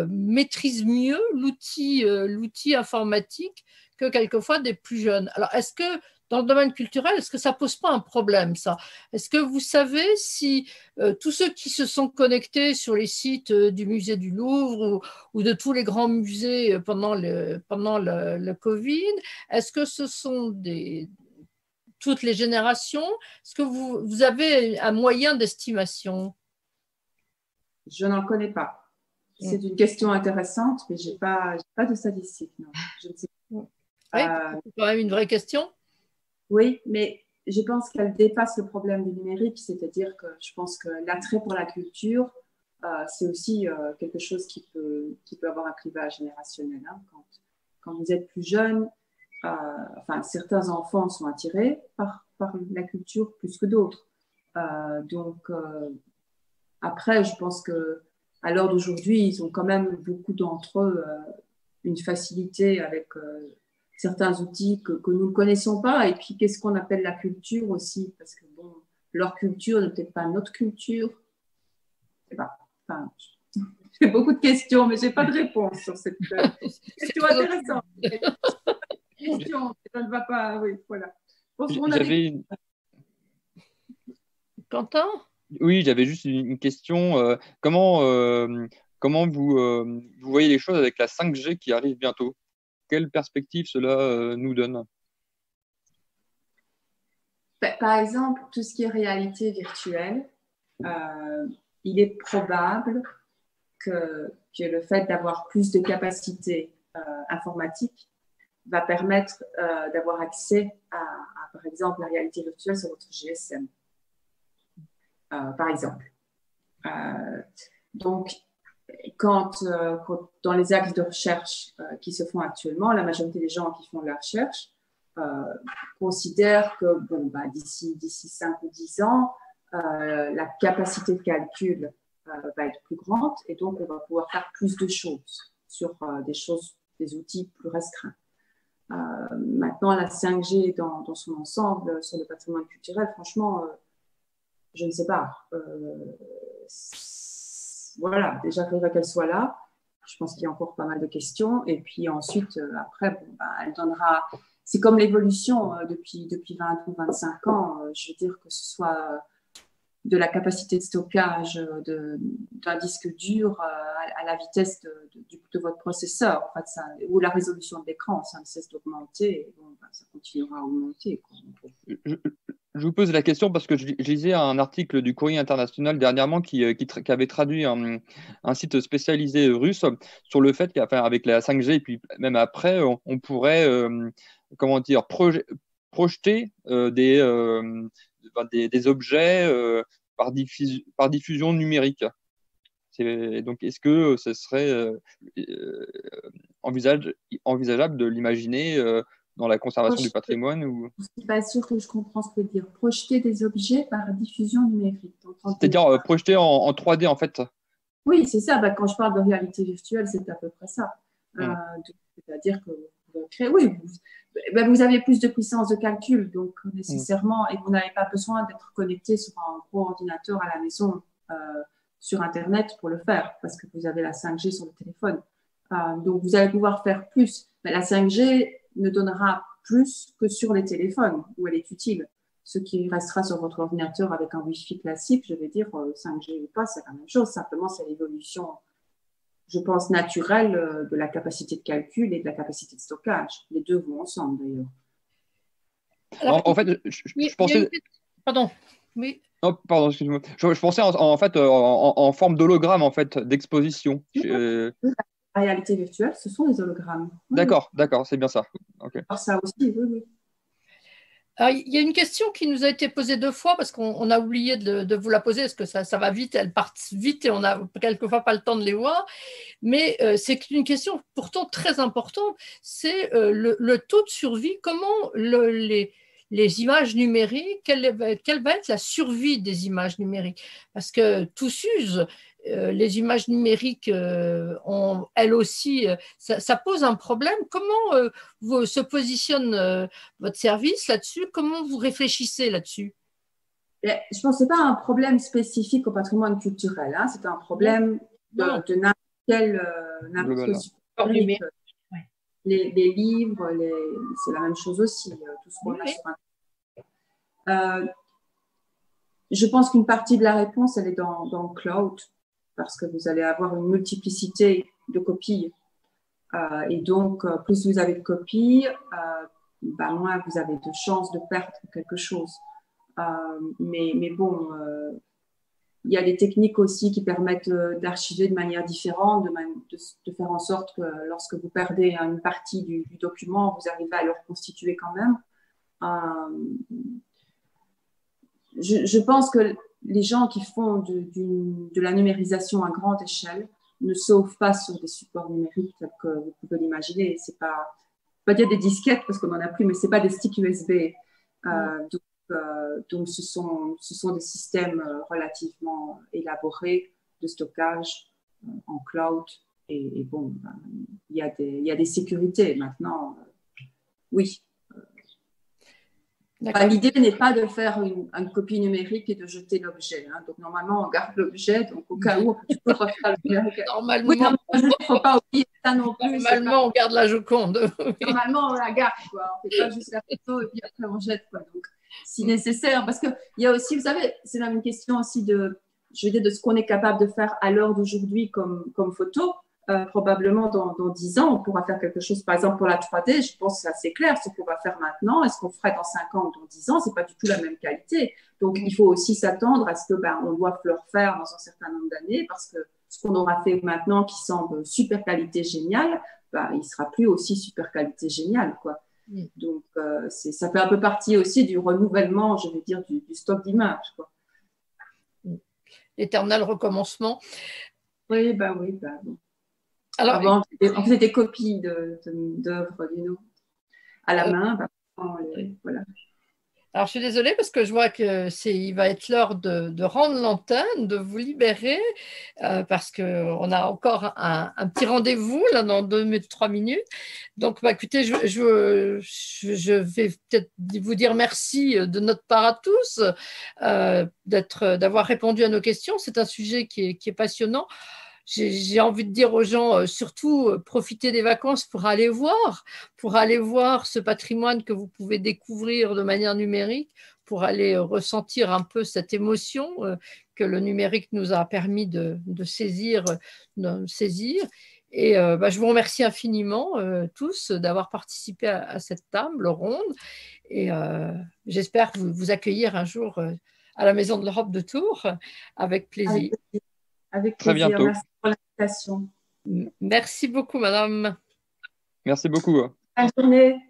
maîtrisent mieux l'outil informatique que quelquefois des plus jeunes. Alors, est-ce que dans le domaine culturel, est-ce que ça ne pose pas un problème, ça? Est-ce que vous savez si tous ceux qui se sont connectés sur les sites du musée du Louvre ou de tous les grands musées pendant le Covid, est-ce que ce sont toutes les générations? Est-ce que vous avez un moyen d'estimation? Je n'en connais pas. C'est une question intéressante, mais je n'ai pas de statistiques. Non. Je ne sais pas. Oui, c'est quand même une vraie question. Oui, mais je pense qu'elle dépasse le problème du numérique, c'est-à-dire que je pense que l'attrait pour la culture, c'est aussi quelque chose qui peut avoir un clivage générationnel. Quand vous êtes plus jeune, certains enfants sont attirés par la culture plus que d'autres. Après, je pense qu'à l'heure d'aujourd'hui, ils ont quand même beaucoup d'entre eux une facilité avec certains outils que nous ne connaissons pas. Et puis, qu'est-ce qu'on appelle la culture aussi? Parce que leur culture n'est peut-être pas notre culture. J'ai beaucoup de questions, mais je n'ai pas de réponse sur cette question intéressante. Question, ça ne va pas. Oui, voilà. Quentin? Oui, j'avais juste une question. Comment vous voyez les choses avec la 5G qui arrive bientôt? Quelle perspective cela nous donne? Par exemple, tout ce qui est réalité virtuelle, il est probable que le fait d'avoir plus de capacités informatiques va permettre d'avoir accès à, par exemple, la réalité virtuelle sur votre GSM. Par exemple. Donc, quand dans les axes de recherche qui se font actuellement, la majorité des gens qui font de la recherche considèrent que d'ici 5 ou 10 ans, la capacité de calcul va être plus grande et donc on va pouvoir faire plus de choses sur des outils plus restreints. Maintenant, la 5G dans son ensemble sur le patrimoine culturel, franchement, je ne sais pas. Voilà, déjà, il faudrait qu'elle soit là. Je pense qu'il y a encore pas mal de questions. Et puis ensuite, après, elle donnera... C'est comme l'évolution depuis 20 ou 25 ans. Je veux dire que ce soit de la capacité de stockage d'un disque dur à la vitesse de votre processeur. En fait, ou la résolution de l'écran, ça ne cesse d'augmenter. Et ça continuera à augmenter. Je vous pose la question parce que je lisais un article du Courrier international dernièrement qui avait traduit un site spécialisé russe sur le fait qu'avec la 5G et puis même après, on pourrait comment dire, projeter des objets par diffusion numérique. Donc, est-ce que ce serait envisageable de l'imaginer dans la conservation du patrimoine ou... Je ne suis pas sûre que je comprends ce que veut dire. Projeter des objets par diffusion numérique. C'est-à-dire projeter en 3D, en fait. Oui, c'est ça. Quand je parle de réalité virtuelle, c'est à peu près ça. C'est-à-dire que vous créez... Oui, vous avez plus de puissance de calcul, donc nécessairement, et vous n'avez pas besoin d'être connecté sur un gros ordinateur à la maison sur Internet pour le faire, parce que vous avez la 5G sur le téléphone. Donc, vous allez pouvoir faire plus. Mais la 5G ne donnera plus que sur les téléphones où elle est utile. Ce qui restera sur votre ordinateur avec un Wi-Fi classique, je vais dire 5G ou pas, c'est la même chose. Simplement, c'est l'évolution, je pense, naturelle de la capacité de calcul et de la capacité de stockage. Les deux vont ensemble, d'ailleurs. Alors, en fait, je pensais... Pardon. Oui. Oh, pardon, excuse-moi. Je pensais en fait en forme d'hologramme, en fait, d'exposition. La réalité virtuelle, ce sont des hologrammes. D'accord, c'est bien ça. Okay. Alors ça aussi, oui. Alors, il y a une question qui nous a été posée 2 fois parce qu'on a oublié de vous la poser parce que ça va vite, elles partent vite et on n'a quelquefois pas le temps de les voir. Mais c'est une question pourtant très importante, c'est le taux de survie, comment les images numériques, quelle va être la survie des images numériques? Parce que tout s'use, les images numériques ont elles aussi, ça pose un problème. Comment se positionne votre service là-dessus? Comment vous réfléchissez là-dessus? Je pense que ce n'est pas un problème spécifique au patrimoine culturel, hein. C'est un problème de n'importe quel support numérique. Les livres, c'est la même chose aussi, tout ce qu'on a sur Internet. Je pense qu'une partie de la réponse, elle est dans le cloud, parce que vous allez avoir une multiplicité de copies. Et donc, plus vous avez de copies, moins vous avez de chances de perdre quelque chose. Mais bon, il y a des techniques aussi qui permettent d'archiver de manière différente, de faire en sorte que lorsque vous perdez une partie du document, vous arrivez à le reconstituer quand même. Je pense que les gens qui font de la numérisation à grande échelle ne sauvent pas sur des supports numériques tels que vous pouvez l'imaginer. C'est pas dire des disquettes parce qu'on n'en a plus, mais c'est pas des sticks USB. Donc ce sont des systèmes relativement élaborés de stockage en cloud. Et bon, il y a des sécurités maintenant. Oui. L'idée n'est pas de faire une copie numérique et de jeter l'objet. Hein. Donc, normalement, on garde l'objet. Donc, au cas où, tu peux refaire le numérique. Normalement, il ne faut pas oublier ça non plus. Normalement, on garde la Joconde. Normalement, on la garde. Quoi. On ne fait pas juste la photo et puis après, on jette. Quoi. Donc, si nécessaire. Parce qu'il y a aussi, vous savez, c'est même une question aussi de ce qu'on est capable de faire à l'heure d'aujourd'hui comme photo. Probablement dans 10 ans, on pourra faire quelque chose, par exemple pour la 3D, je pense que c'est assez clair ce qu'on va faire maintenant, et ce qu'on ferait dans 5 ans ou dans 10 ans, c'est pas du tout la même qualité. Donc, il faut aussi s'attendre à ce que on doit le refaire dans un certain nombre d'années, parce que ce qu'on aura fait maintenant qui semble super qualité géniale, il sera plus aussi super qualité géniale, quoi. Donc, ça fait un peu partie aussi du renouvellement, je vais dire, du stock d'images, quoi. L'éternel recommencement. Oui, bon. Alors, avant, on faisait des copies d'œuvres à la main. Voilà. Alors, je suis désolée parce que je vois qu'il va être l'heure de rendre l'antenne, de vous libérer, parce qu'on a encore un petit rendez-vous là, dans 2-3 minutes. Donc, écoutez, je vais peut-être vous dire merci de notre part à tous d'avoir répondu à nos questions. C'est un sujet qui est passionnant. J'ai envie de dire aux gens, surtout, profitez des vacances pour aller voir ce patrimoine que vous pouvez découvrir de manière numérique, pour aller ressentir un peu cette émotion que le numérique nous a permis de saisir. Et je vous remercie infiniment tous d'avoir participé à cette table ronde. Et j'espère vous accueillir un jour à la Maison de l'Europe de Tours avec plaisir. Avec Très plaisir. bientôt. Merci pour l'invitation. Merci beaucoup, madame. Merci beaucoup. Bonne journée.